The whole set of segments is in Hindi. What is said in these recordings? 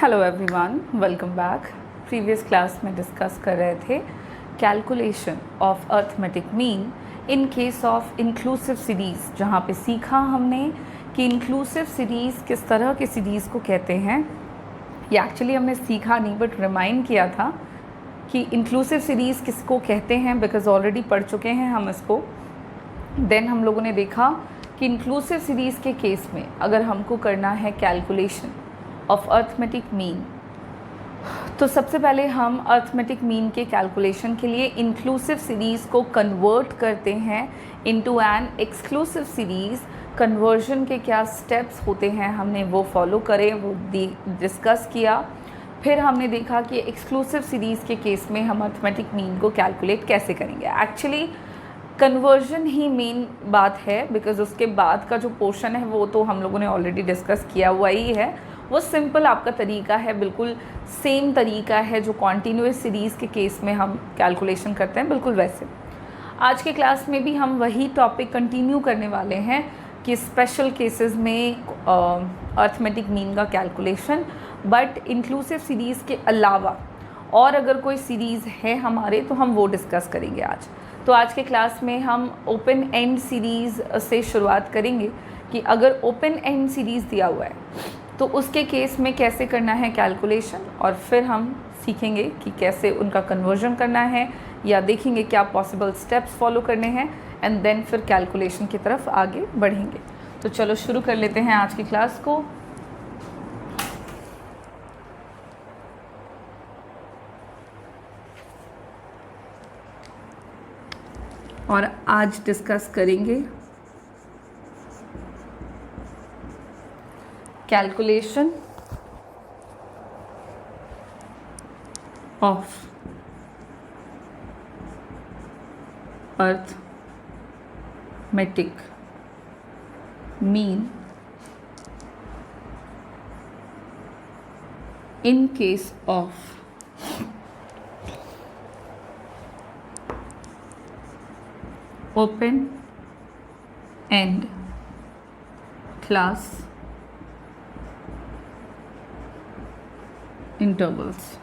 Hello everyone, welcome back. Previous class में डिस्कस कर रहे थे calculation of arithmetic mean in case of inclusive series, जहाँ पे सीखा हमने कि इंक्लूसिव सीरीज़ किस तरह के सीरीज़ को कहते हैं। ये एक्चुअली हमने सीखा नहीं बट रिमाइंड किया था कि इंक्लूसिव सीरीज़ किसको कहते हैं, बिकॉज ऑलरेडी पढ़ चुके हैं हम इसको। देन हम लोगों ने देखा कि इंक्लूसिव सीरीज़ के केस में अगर हमको करना है कैलकुलेशन ऑफ अर्थमेटिक मीन, तो सबसे पहले हम अर्थमेटिक मीन के कैलकुलेशन के लिए इंक्लूसिव सीरीज़ को कन्वर्ट करते हैं into an exclusive series. Conversion के क्या स्टेप्स होते हैं हमने वो फॉलो करे, वो डिस्कस किया। फिर हमने देखा कि एक्सक्लूसिव सीरीज़ के केस में हम अर्थमेटिक मीन को कैलकुलेट कैसे करेंगे। एक्चुअली कन्वर्जन ही मेन बात है, बिकॉज उसके बाद का जो पोर्शन है वो तो हम लोगों ने ऑलरेडी डिस्कस किया हुआ ही है। वो सिंपल आपका तरीका है, बिल्कुल सेम तरीका है जो कॉन्टीन्यूअस सीरीज़ के केस में हम कैलकुलेशन करते हैं, बिल्कुल वैसे। आज के क्लास में भी हम वही टॉपिक कंटिन्यू करने वाले हैं कि स्पेशल केसेस में अर्थमेटिक मीन का कैलकुलेशन, बट इंक्लूसिव सीरीज़ के अलावा और अगर कोई सीरीज़ है हमारे तो हम वो डिस्कस करेंगे आज। तो आज के क्लास में हम ओपन एंड सीरीज़ से शुरुआत करेंगे कि अगर ओपन एंड सीरीज़ दिया हुआ है तो उसके केस में कैसे करना है कैलकुलेशन, और फिर हम सीखेंगे कि कैसे उनका कन्वर्जन करना है, या देखेंगे क्या पॉसिबल स्टेप्स फॉलो करने हैं, एंड देन फिर कैलकुलेशन की तरफ आगे बढ़ेंगे। तो चलो शुरू कर लेते हैं आज की क्लास को। और आज डिस्कस करेंगे calculation of arithmetic mean in case of open end class intervals।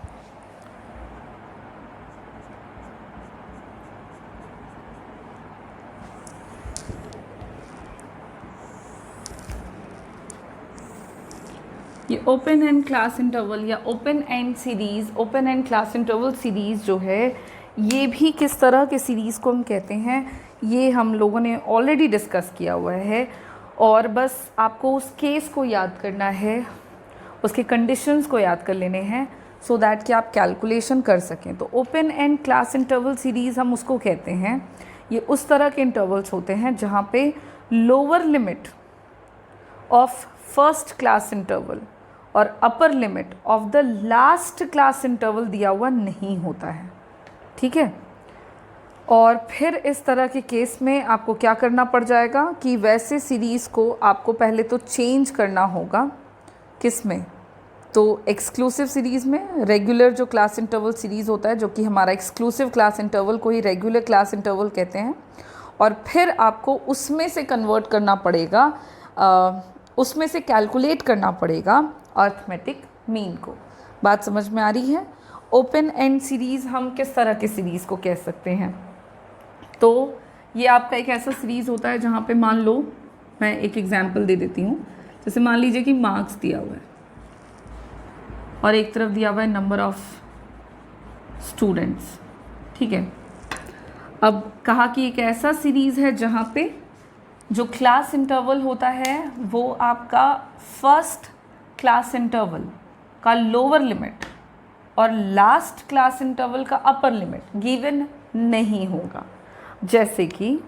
ये ओपन एंड क्लास इंटरवल या open and series, open and class interval series जो है, ये भी किस तरह के सीरीज़ को हम कहते हैं ये हम लोगों ने ऑलरेडी डिस्कस किया हुआ है। और बस आपको उस केस को याद करना है, उसके कंडीशंस को याद कर लेने हैं, सो दैट कि आप कैलकुलेशन कर सकें। तो open and class interval series हम उसको कहते हैं। ये उस तरह के इंटरवल्स होते हैं जहाँ पे lower limit of first class interval और upper limit of the last class interval दिया हुआ नहीं होता है, ठीक है। और फिर इस तरह के केस में आपको क्या करना पड़ जाएगा कि वैसे सीरीज़ को आपको पहले तो चेंज करना होगा। किस में? तो एक्सक्लूसिव सीरीज़ में। रेगुलर जो क्लास इंटरवल सीरीज़ होता है, जो कि हमारा एक्सक्लूसिव क्लास इंटरवल को ही रेगुलर क्लास इंटरवल कहते हैं, और फिर आपको उसमें से कन्वर्ट करना पड़ेगा, उसमें से कैलकुलेट करना पड़ेगा अर्थमेटिक मीन को। बात समझ में आ रही है? ओपन एंड सीरीज़ हम किस तरह के सीरीज़ को कह सकते हैं? तो ये आपका एक ऐसा सीरीज़ होता है जहाँ पे मान लो, मैं एक एग्जांपल दे देती हूँ। जैसे मान लीजिए कि मार्क्स दिया हुआ है और एक तरफ दिया हुआ है नंबर ऑफ स्टूडेंट्स, ठीक है। अब कहा कि एक ऐसा सीरीज़ है जहाँ पे जो क्लास इंटरवल होता है वो आपका फर्स्ट क्लास इंटरवल का लोअर लिमिट और लास्ट क्लास इंटरवल का अपर लिमिट गिवन नहीं होगा। जैसे कि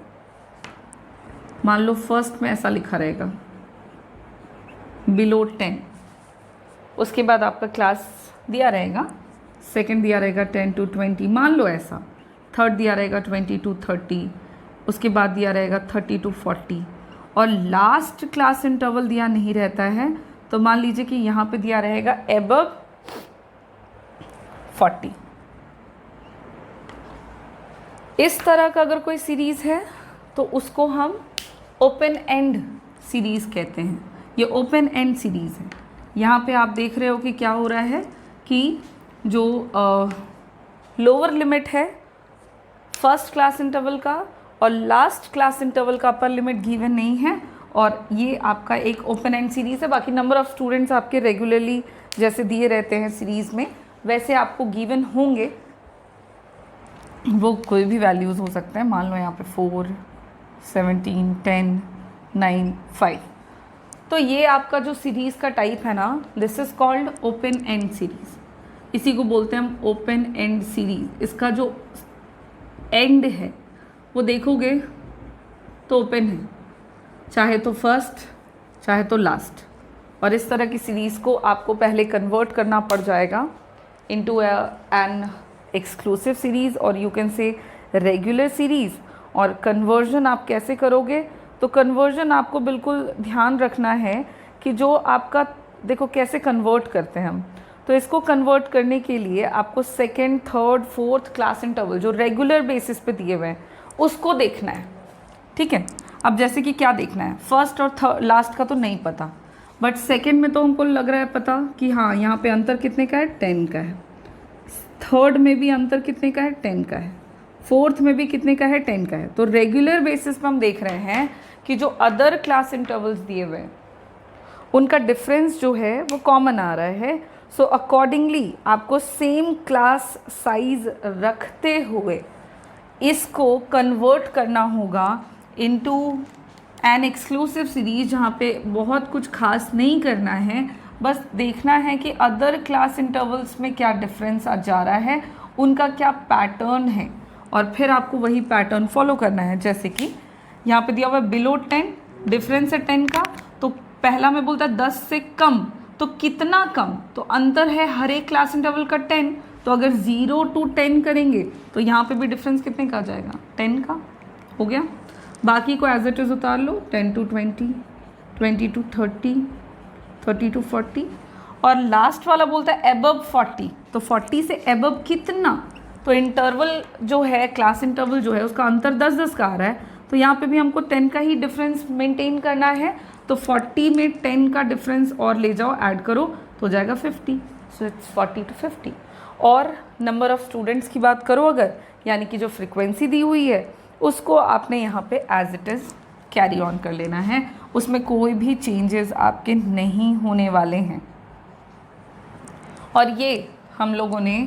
मान लो फर्स्ट में ऐसा लिखा रहेगा बिलो 10, उसके बाद आपका क्लास दिया रहेगा, सेकंड दिया रहेगा 10 to 20, मान लो ऐसा, थर्ड दिया रहेगा 20 to 30, उसके बाद दिया रहेगा 30 to 40, और लास्ट क्लास इंटरवल दिया नहीं रहता है। तो मान लीजिए कि यहाँ पे दिया रहेगा एबव 40। इस तरह का अगर कोई सीरीज़ है तो उसको हम ओपन एंड सीरीज़ कहते हैं। ये ओपन एंड सीरीज़ है। यहाँ पे आप देख रहे हो कि क्या हो रहा है कि जो लोअर लिमिट है फर्स्ट क्लास इंटरवल का और लास्ट क्लास इंटरवल का अपर लिमिट गिवन नहीं है, और ये आपका एक ओपन एंड सीरीज़ है। बाकी नंबर ऑफ़ स्टूडेंट्स आपके रेगुलरली जैसे दिए रहते हैं सीरीज़ में वैसे आपको गिवन होंगे, वो कोई भी वैल्यूज़ हो सकते हैं। मान लो यहाँ पे 4, 17, 10, 9, 5। तो ये आपका जो सीरीज़ का टाइप है ना, this is called open and series. इसी को बोलते हैं हम ओपन एंड सीरीज़। इसका जो एंड है वो देखोगे तो ओपन है, चाहे तो फर्स्ट चाहे तो लास्ट। और इस तरह की सीरीज़ को आपको पहले कन्वर्ट करना पड़ जाएगा इनटू एन एक्सक्लूसिव सीरीज़ और you can say regular series. और कन्वर्जन आप कैसे करोगे, तो कन्वर्जन आपको बिल्कुल ध्यान रखना है कि जो आपका देखो कैसे कन्वर्ट करते हैं हम। तो इसको कन्वर्ट करने के लिए आपको second, third, fourth class interval जो रेगुलर बेसिस पे दिए हुए हैं उसको देखना है, ठीक है। अब जैसे कि क्या देखना है, फर्स्ट और थर्ड लास्ट का तो नहीं पता, बट सेकेंड में तो हमको लग रहा है पता कि हाँ यहाँ पे अंतर कितने का है, 10 का है। थर्ड में भी अंतर कितने का है, 10 का है। फोर्थ में भी कितने का है, 10 का है। तो रेगुलर बेसिस पे हम देख रहे हैं कि जो अदर क्लास इंटरवल्स दिए हुए हैं उनका डिफरेंस जो है वो कॉमन आ रहा है। सो अकॉर्डिंगली आपको सेम क्लास साइज रखते हुए इसको कन्वर्ट करना होगा इनटू एन एक्सक्लूसिव सीरीज, जहाँ पे बहुत कुछ खास नहीं करना है, बस देखना है कि अदर क्लास इंटरवल्स में क्या डिफरेंस आ जा रहा है, उनका क्या पैटर्न है, और फिर आपको वही पैटर्न फॉलो करना है। जैसे कि यहाँ पे दिया हुआ है बिलो 10, डिफरेंस है 10 का, तो पहला में बोलता है 10 से कम, तो कितना कम, तो अंतर है हर एक क्लास इंटरवल का 10। तो अगर 0 to 10 करेंगे तो यहाँ पे भी डिफरेंस कितने का आ जाएगा, 10 का हो गया। बाकी को एज इट इज़ उतार लो, 10 to 20, 20 to 30, 30 to 40, और लास्ट वाला बोलता है एबव 40, तो 40 से एबव कितना, तो इंटरवल जो है क्लास इंटरवल जो है उसका अंतर 10-10 का आ रहा है, तो यहाँ पे भी हमको 10 का ही डिफरेंस मेंटेन करना है। तो 40 में 10 का डिफरेंस और ले जाओ, ऐड करो तो हो जाएगा 50। So it's 40 to 50। और नंबर ऑफ़ स्टूडेंट्स की बात करो अगर, यानी कि जो फ्रिक्वेंसी दी हुई है उसको आपने यहाँ पे as it is carry on कर लेना है, उसमें कोई भी चेंजेस आपके नहीं होने वाले हैं। और ये हम लोगों ने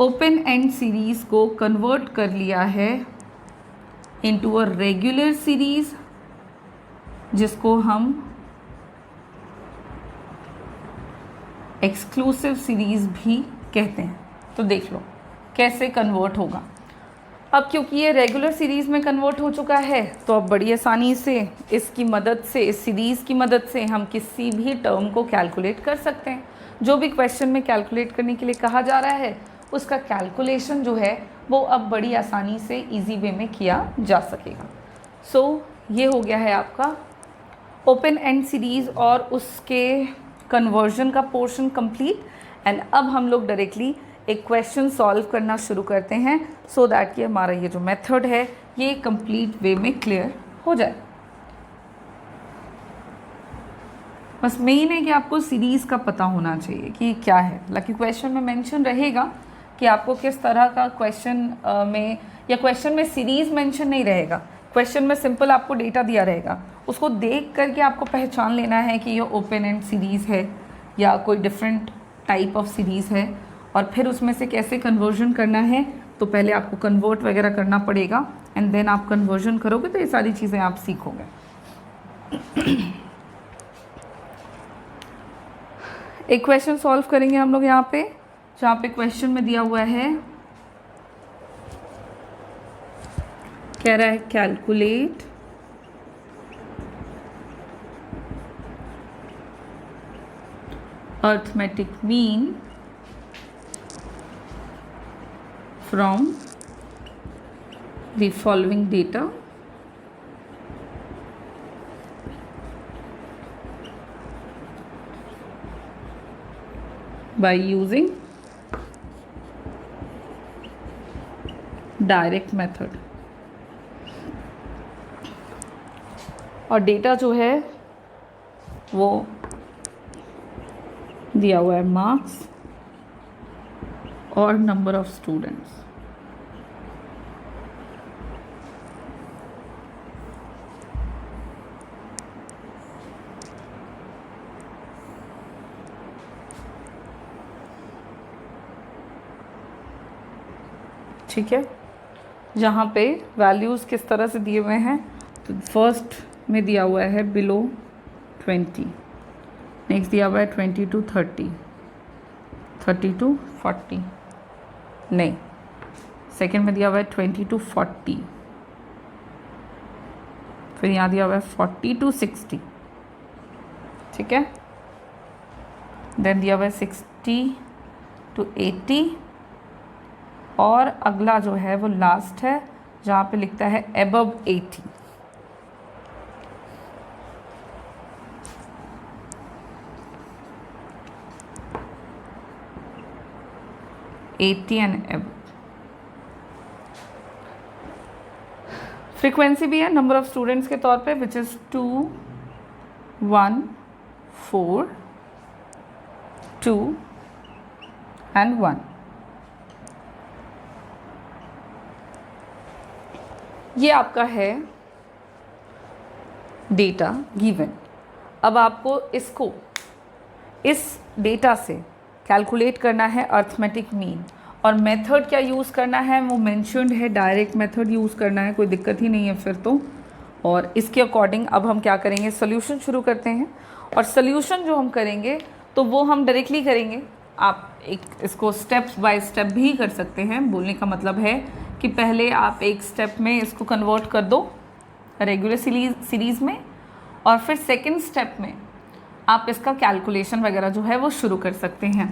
ओपन एंड सीरीज़ को कन्वर्ट कर लिया है इनटू अ रेगुलर सीरीज़, जिसको हम एक्सक्लूसिव सीरीज़ भी कहते हैं। तो देख लो कैसे कन्वर्ट होगा। अब क्योंकि ये रेगुलर सीरीज़ में कन्वर्ट हो चुका है तो अब बड़ी आसानी से इसकी मदद से, इस सीरीज़ की मदद से हम किसी भी टर्म को कैलकुलेट कर सकते हैं। जो भी क्वेश्चन में कैलकुलेट करने के लिए कहा जा रहा है उसका कैलकुलेशन जो है वो अब बड़ी आसानी से इजी वे में किया जा सकेगा। सो ये हो गया है आपका ओपन एंड सीरीज़ और उसके कन्वर्जन का पोर्शन कंप्लीट। एंड अब हम लोग डायरेक्टली एक क्वेश्चन सॉल्व करना शुरू करते हैं सो दैट कि हमारा ये जो मेथड है ये कंप्लीट वे में क्लियर हो जाए। बस मेन है कि आपको सीरीज़ का पता होना चाहिए कि क्या है। हालांकि क्वेश्चन में मेंशन रहेगा कि आपको किस तरह का क्वेश्चन में, या क्वेश्चन में सीरीज़ मेंशन नहीं रहेगा, क्वेश्चन में सिंपल आपको डेटा दिया रहेगा, उसको देख करके आपको पहचान लेना है कि ये ओपन एंड सीरीज़ है या कोई डिफरेंट टाइप ऑफ सीरीज़ है, और फिर उसमें से कैसे कन्वर्जन करना है। तो पहले आपको कन्वर्ट वगैरह करना पड़ेगा एंड देन आप कन्वर्जन करोगे तो ये सारी चीज़ें आप सीखोगे। एक क्वेश्चन सॉल्व करेंगे हम लोग यहाँ पे, जहाँ पे क्वेश्चन में दिया हुआ है, कह रहा है calculate arithmetic mean from the following data by using direct method। और डेटा जो है वो दिया हुआ है मार्क्स और नंबर ऑफ स्टूडेंट्स। ठीक है, जहाँ पे वैल्यूज़ किस तरह से दिए हुए हैं, तो फर्स्ट में दिया हुआ है बिलो 20, नेक्स्ट दिया हुआ है 20 to 30, 30 to 40, नहीं, सेकेंड में दिया हुआ है 20 to 40, फिर यहाँ दिया हुआ है 40 to 60, ठीक है, देन दिया हुआ है 60 to 80, और अगला जो है वो लास्ट है जहाँ पे लिखता है above 80। एंड एब फ्रीक्वेंसी भी है नंबर ऑफ स्टूडेंट्स के तौर पे, विच इज़ 2 1 4 2 एंड 1। ये आपका है डेटा गिवन। अब आपको इसको इस डेटा से कैलकुलेट करना है अर्थमेटिक मीन, और मेथड क्या यूज़ करना है वो मेंशन्ड है, डायरेक्ट मेथड यूज़ करना है, कोई दिक्कत ही नहीं है फिर तो। और इसके अकॉर्डिंग अब हम क्या करेंगे, सोल्यूशन शुरू करते हैं। और सोल्यूशन जो हम करेंगे तो वो हम डायरेक्टली करेंगे। आप एक इसको स्टेप्स बाय स्टेप भी कर सकते हैं। बोलने का मतलब है कि पहले आप एक स्टेप में इसको कन्वर्ट कर दो रेगुलर सीरीज़ में, और फिर सेकेंड स्टेप में आप इसका कैलकुलेशन वगैरह जो है वो शुरू कर सकते हैं।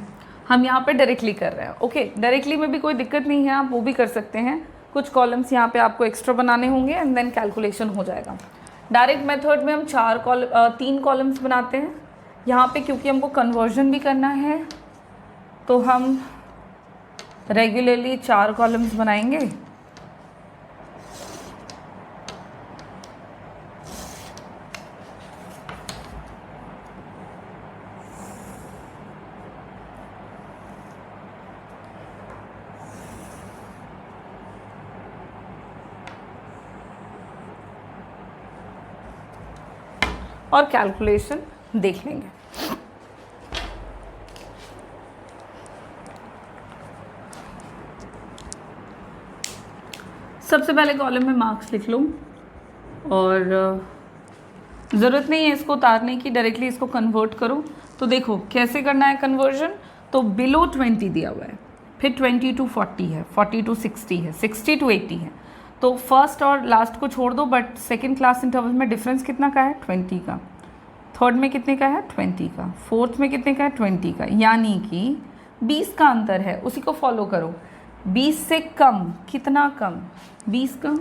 हम यहाँ पे डायरेक्टली कर रहे हैं, ओके। डायरेक्टली में भी कोई दिक्कत नहीं है, आप वो भी कर सकते हैं। कुछ कॉलम्स यहाँ पे आपको एक्स्ट्रा बनाने होंगे एंड देन कैलकुलेशन हो जाएगा। डायरेक्ट मेथड में हम 3 कॉलम्स बनाते हैं। यहाँ पे क्योंकि हमको कन्वर्जन भी करना है तो हम रेगुलरली 4 कॉलम्स बनाएंगे। और कैलकुलेशन देख लेंगे। सबसे पहले कॉलम में मार्क्स लिख लो, और ज़रूरत नहीं है इसको उतारने की, डायरेक्टली इसको कन्वर्ट करो। तो देखो कैसे करना है कन्वर्जन। तो बिलो 20 दिया हुआ है, फिर 20 to 40 है, 40 to 60 है, 60 to 80 है। तो फर्स्ट और लास्ट को छोड़ दो, बट सेकेंड क्लास इंटरवल में डिफरेंस कितना का है, 20 का। थर्ड में कितने का है, 20 का। फोर्थ में कितने का है, 20 का। यानी कि 20 का अंतर है, उसी को फॉलो करो। 20 से कम, कितना कम, 20 कम।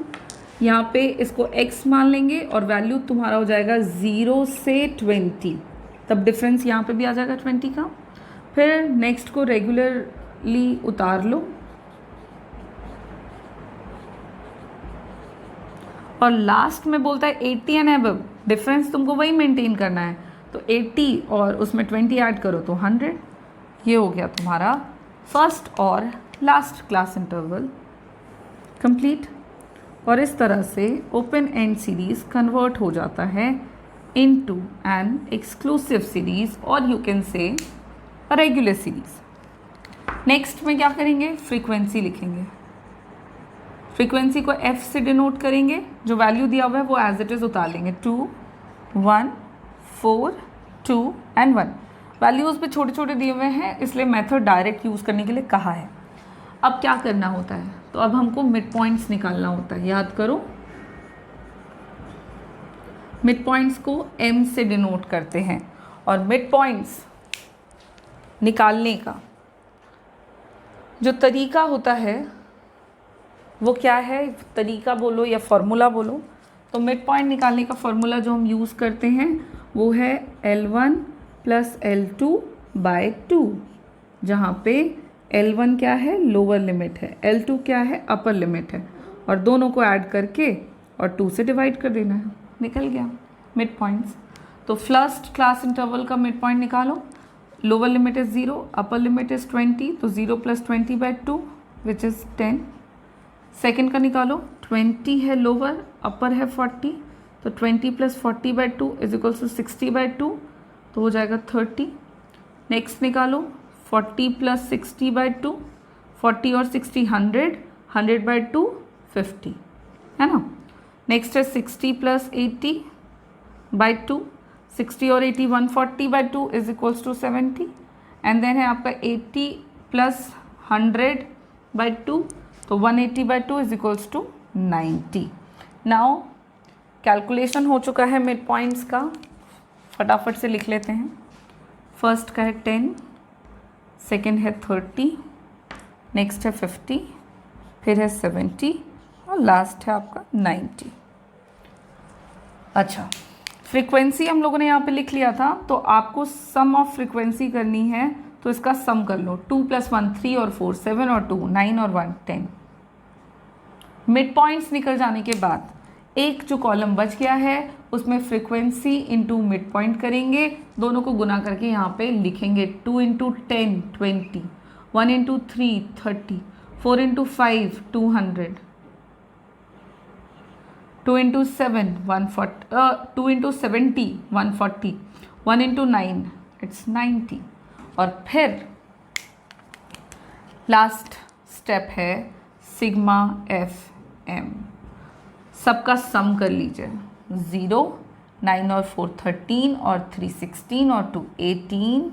यहाँ पे इसको x मान लेंगे और वैल्यू तुम्हारा हो जाएगा 0 से 20, तब डिफरेंस यहाँ पे भी आ जाएगा 20 का। फिर नेक्स्ट को रेगुलरली उतार लो, और लास्ट में बोलता है 80 एंड अबव, डिफरेंस तुमको वही मेंटेन करना है। तो 80 और उसमें 20 ऐड करो तो 100। ये हो गया तुम्हारा फर्स्ट और लास्ट क्लास इंटरवल कंप्लीट। और इस तरह से ओपन एंड सीरीज कन्वर्ट हो जाता है इनटू एन एक्सक्लूसिव सीरीज, और you can say a regular series. Next में क्या करेंगे, फ्रीक्वेंसी लिखेंगे। फ्रीक्वेंसी को f से डिनोट करेंगे, जो वैल्यू दिया हुआ है वो एज इट इज़ उतार लेंगे। 2 1 4 2 एंड 1। वैल्यूज़ भी छोटे छोटे दिए हुए हैं, इसलिए मेथड डायरेक्ट यूज़ करने के लिए कहा है। अब क्या करना होता है, तो अब हमको मिड पॉइंट्स निकालना होता है। याद करो, मिड पॉइंट्स को m से डिनोट करते हैं, और मिड पॉइंट्स निकालने का जो तरीका होता है वो क्या है, तरीका बोलो या फॉर्मूला बोलो। तो मिड पॉइंट निकालने का फॉर्मूला जो हम यूज़ करते हैं वो है L1 + L2 / 2, जहाँ पे L1 क्या है, लोअर लिमिट है, L2 क्या है, अपर लिमिट है, और दोनों को ऐड करके और 2 से डिवाइड कर देना है। निकल गया मिड पॉइंट्स। तो फर्स्ट क्लास इंटरवल का मिड पॉइंट निकालो। Lower limit is 0, upper limit is 20, तो 0 + 20/2 विच इज़ 10। सेकेंड का निकालो, 20 है लोअर, अपर है 40, तो 20 + 40/2 इज इक्वल टू 60/2, तो हो जाएगा 30। नेक्स्ट निकालो, 40 + 60/2, 40 और 60 100, 100/2 50, है ना। नेक्स्ट है 60 + 80/2, 60 और 80 140/2 is equals to 70। And then है आपका 80 + 100/2, तो 180/2 is equals to 90। Now calculation हो चुका है मिड पॉइंट्स का, फटाफट से लिख लेते हैं। फर्स्ट का है 10, सेकेंड है 30, नेक्स्ट है 50, फिर है 70 और लास्ट है आपका 90। अच्छा, फ्रीक्वेंसी हम लोगों ने यहाँ पे लिख लिया था, तो आपको सम ऑफ फ्रीक्वेंसी करनी है, तो इसका सम कर लो। 2 + 1 3 और 4, 7 और 2 9 और 1 10। मिड पॉइंट्स निकल जाने के बाद एक जो कॉलम बच गया है उसमें फ्रीक्वेंसी इंटू मिड पॉइंट करेंगे, दोनों को गुना करके यहाँ पे लिखेंगे। 2 × 10 20, 1 × 3 30, 4 × 5 200, 2 × 7 140, 2 × 70 140, 1 × 9 इट्स 90। और फिर लास्ट स्टेप है सिग्मा FM, सबका सम कर लीजिए। 0, 9 और 4 13 और 3 16 और 2 18,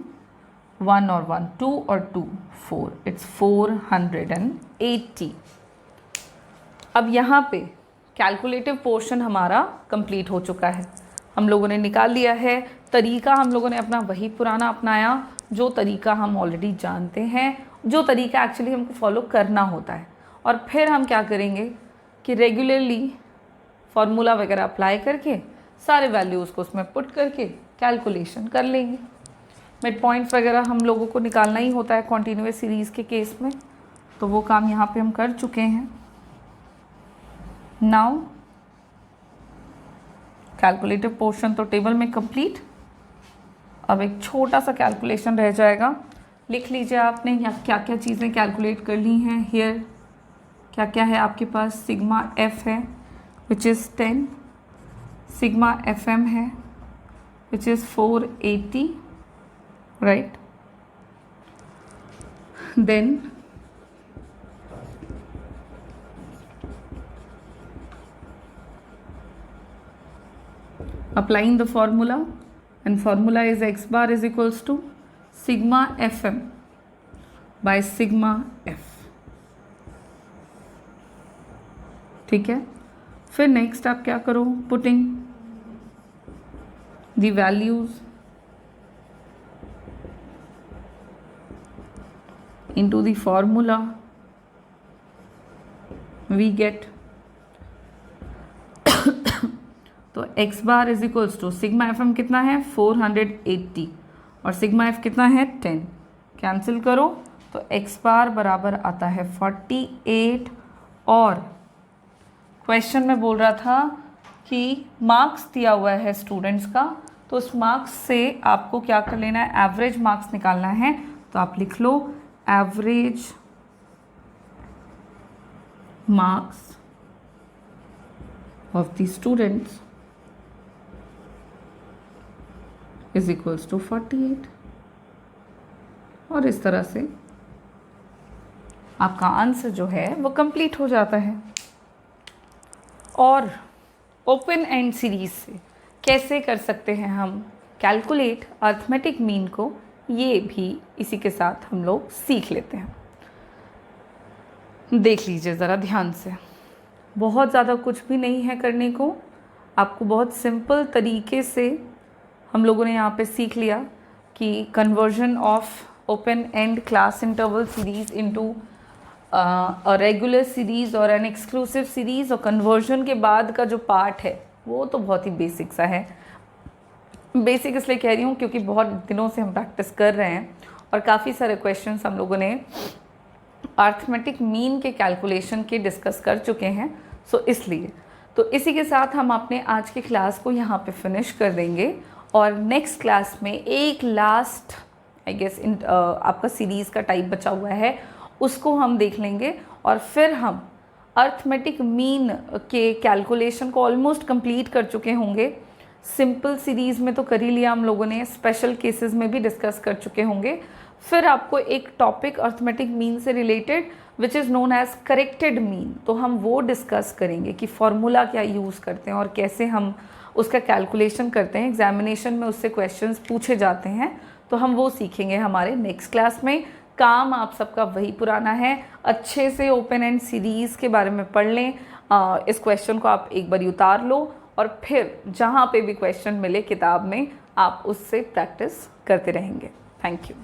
1 और 1 2 और 2 4, इट्स 480। अब यहाँ पे कैलकुलेटिव पोर्शन हमारा कंप्लीट हो चुका है, हम लोगों ने निकाल लिया है। तरीका हम लोगों ने अपना वही पुराना अपनाया, जो तरीका हम ऑलरेडी जानते हैं, जो तरीका एक्चुअली हमको फॉलो करना होता है। और फिर हम क्या करेंगे कि रेगुलरली फार्मूला वगैरह अप्लाई करके सारे वैल्यूज़ को उसमें पुट करके कैलकुलेशन कर लेंगे। मिड पॉइंट्स वगैरह हम लोगों को निकालना ही होता है कॉन्टिन्यूअस सीरीज़ के केस में, तो वो काम यहाँ पे हम कर चुके हैं। नाउ कैलकुलेटिव पोर्शन तो टेबल में कंप्लीट। अब एक छोटा सा कैलकुलेशन रह जाएगा, लिख लीजिए आपने यहाँ क्या क्या चीज़ें कैलकुलेट कर ली हैं। हियर क्या क्या है आपके पास, सिग्मा F है विच इज़ 10, सिग्मा FM है which is 480, right. Then applying the formula, and formula is x bar is equals to sigma FM by sigma F, ठीक है। फिर नेक्स्ट आप क्या करो, putting the values into the formula, we get तो x bar is equals to sigma FM कितना है 480 और सिग्मा F कितना है 10, कैंसिल करो तो x बार बराबर आता है 48। और क्वेश्चन में बोल रहा था कि मार्क्स दिया हुआ है स्टूडेंट्स का, तो उस मार्क्स से आपको क्या कर लेना है, एवरेज मार्क्स निकालना है। तो आप लिख लो average marks of the students is equals to 48, और इस तरह से आपका आंसर जो है वो कंप्लीट हो जाता है। और ओपन एंड सीरीज से कैसे कर सकते हैं हम कैलकुलेट अर्थमेटिक मीन को, ये भी इसी के साथ हम लोग सीख लेते हैं। देख लीजिए ज़रा ध्यान से, बहुत ज़्यादा कुछ भी नहीं है करने को, आपको बहुत सिंपल तरीके से हम लोगों ने यहाँ पे सीख लिया कि conversion of open and class interval series into a regular series और एन एक्सक्लूसिव सीरीज़। और कन्वर्जन के बाद का जो पार्ट है वो तो बहुत ही बेसिक सा है। बेसिक इसलिए कह रही हूँ क्योंकि बहुत दिनों से हम प्रैक्टिस कर रहे हैं और काफ़ी सारे क्वेश्चंस हम लोगों ने अर्थमेटिक मीन के कैलकुलेशन के डिस्कस कर चुके हैं। सो इसलिए तो इसी के साथ हम अपने आज की क्लास को यहाँ पे फिनिश कर देंगे और नेक्स्ट क्लास में एक लास्ट आई गेस आपका सीरीज़ का टाइप बचा हुआ है, उसको हम देख लेंगे। और फिर हम अर्थमेटिक मीन के कैलकुलेशन को ऑलमोस्ट कंप्लीट कर चुके होंगे। सिंपल सीरीज़ में तो कर ही लिया हम लोगों ने, स्पेशल केसेस में भी डिस्कस कर चुके होंगे। फिर आपको एक टॉपिक अर्थमेटिक मीन से related which is known as corrected mean, तो हम वो डिस्कस करेंगे कि फॉर्मूला क्या यूज़ करते हैं और कैसे हम उसका कैलकुलेशन करते हैं। एग्जामिनेशन में उससे क्वेश्चंस पूछे जाते हैं, तो हम वो सीखेंगे हमारे नेक्स्ट क्लास में। काम आप सबका वही पुराना है, अच्छे से ओपन एंड सीरीज़ के बारे में पढ़ लें। इस क्वेश्चन को आप एक बार उतार लो और फिर जहाँ पे भी क्वेश्चन मिले किताब में आप उससे प्रैक्टिस करते रहेंगे। Thank you.